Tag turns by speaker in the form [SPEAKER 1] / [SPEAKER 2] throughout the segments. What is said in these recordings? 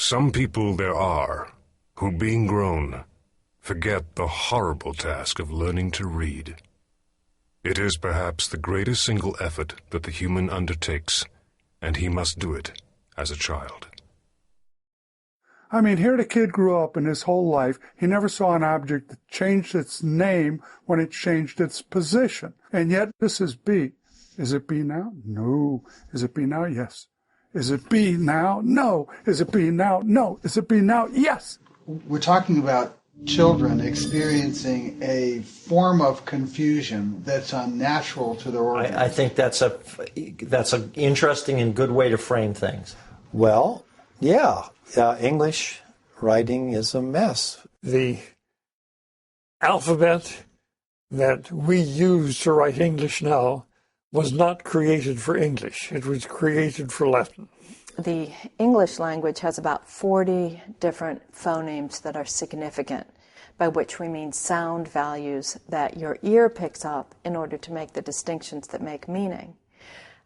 [SPEAKER 1] Some people there are who, being grown, forget the horrible task of learning to read. It is perhaps the greatest single effort that the human undertakes, and he must do it as a child.
[SPEAKER 2] I mean, here the kid grew up, and his whole life he never saw an object that changed its name when it changed its position. And yet this is B. Is it B now? No. Is it B now? Yes. Is it B now? No. Is it B now? No. Is it B now? Yes.
[SPEAKER 3] We're talking about children experiencing a form of confusion that's unnatural to their organism.
[SPEAKER 4] I think that's an interesting and good way to frame things.
[SPEAKER 5] Well, yeah. English writing is a mess.
[SPEAKER 6] The alphabet that we use to write English now was not created for English. It was created for Latin.
[SPEAKER 7] The English language has about 40 different phonemes that are significant, by which we mean sound values that your ear picks up in order to make the distinctions that make meaning.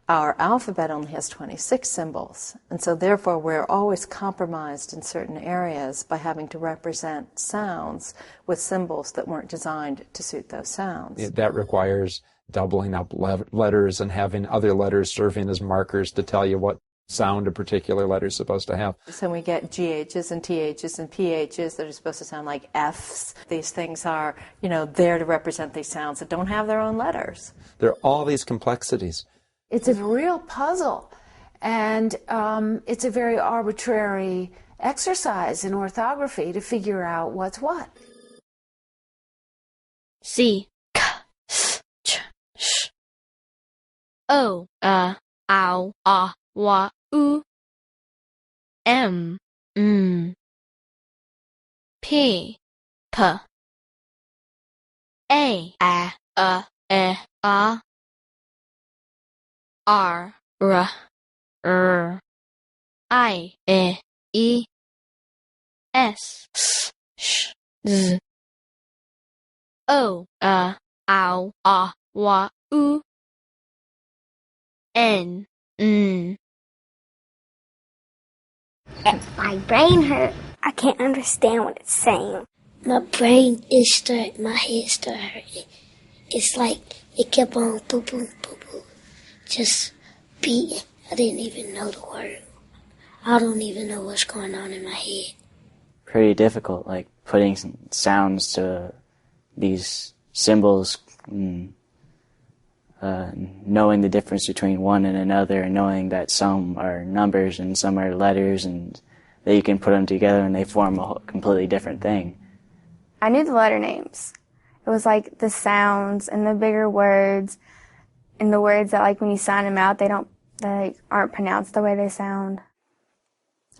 [SPEAKER 7] Our alphabet only has 26 symbols, and so therefore we're always compromised in certain areas by having to represent sounds with symbols that weren't designed to suit those sounds.
[SPEAKER 8] That requires doubling up letters and having other letters serving as markers to tell you what sound a particular letter is supposed to have.
[SPEAKER 7] So we get GHs and THs and PHs that are supposed to sound like Fs. These things are, there to represent these sounds that don't have their own letters.
[SPEAKER 8] There are all these complexities.
[SPEAKER 9] It's a real puzzle, and it's a very arbitrary exercise in orthography to figure out what's what.
[SPEAKER 10] C, K, S, Ch, Sh. O, A, Ow, Ah, Wa, U. M, N. P, P. A, E, A. R, R, I, E, S, Sh, Z. O, A, Ow, Ah, Wa, U. N, N.
[SPEAKER 11] If my brain hurt, I can't understand what it's saying.
[SPEAKER 12] My brain is starting, my head started hurting. It's like it kept on boom, boom, boom, boom. Just beating. I didn't even know the word. I don't even know what's going on in my head.
[SPEAKER 13] Pretty difficult, like putting some sounds to these symbols, and, knowing the difference between one and another, and knowing that some are numbers and some are letters, and that you can put them together and they form a completely different thing.
[SPEAKER 14] I knew the letter names. It was like the sounds and the bigger words, and the words that, like, when you sound them out, they aren't pronounced the way they sound.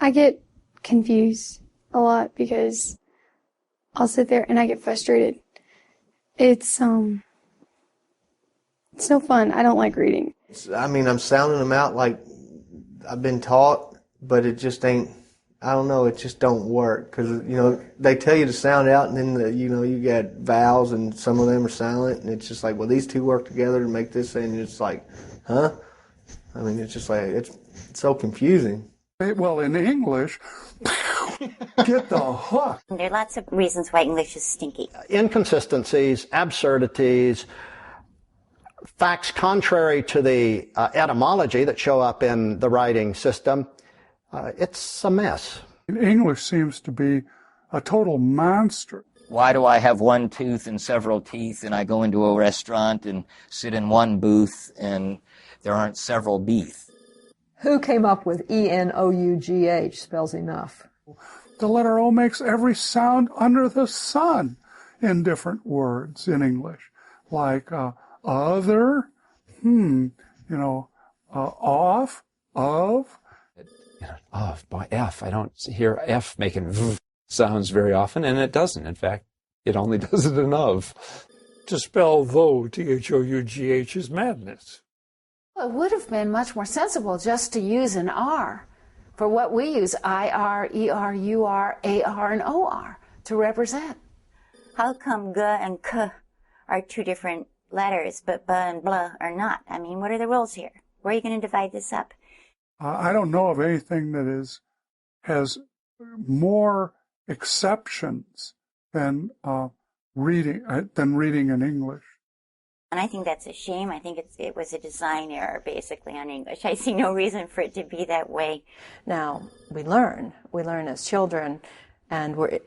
[SPEAKER 15] I get confused a lot because I'll sit there and I get frustrated. It's no fun. I don't like reading.
[SPEAKER 16] I'm sounding them out like I've been taught, but it just ain't, I don't know, it just don't work. Because, they tell you to sound out, and then, you got vowels, and some of them are silent, and it's just like, well, these two work together to make this, and it's like, huh? It's just like, it's so confusing.
[SPEAKER 2] Well, in English, get the hook.
[SPEAKER 17] There are lots of reasons why English is stinky.
[SPEAKER 18] Inconsistencies, absurdities, facts contrary to the etymology that show up in the writing system. It's a mess.
[SPEAKER 2] English seems to be a total monster.
[SPEAKER 19] Why do I have one tooth and several teeth, and I go into a restaurant and sit in one booth and there aren't several beef?
[SPEAKER 20] Who came up with E-N-O-U-G-H spells enough?
[SPEAKER 2] The letter O makes every sound under the sun in different words in English. Like other, off, of.
[SPEAKER 8] Of, by F. I don't hear F making v sounds very often, and it doesn't. In fact, it only does it in of.
[SPEAKER 6] To spell though, T-H-O-U-G-H, is madness.
[SPEAKER 9] Well, it would have been much more sensible just to use an R for what we use, I-R, E-R, U-R, A-R, and O-R to represent.
[SPEAKER 17] How come G and K are two different letters, but B and blah are not? What are the rules here? Where are you going to divide this up?
[SPEAKER 2] I don't know of anything that has more exceptions than reading in English.
[SPEAKER 17] And I think that's a shame. I think it was a design error, basically, on English. I see no reason for it to be that way.
[SPEAKER 7] Now, we learn as children, and we're,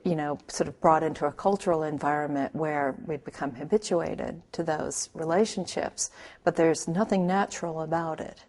[SPEAKER 7] sort of brought into a cultural environment where we become habituated to those relationships, but there's nothing natural about it.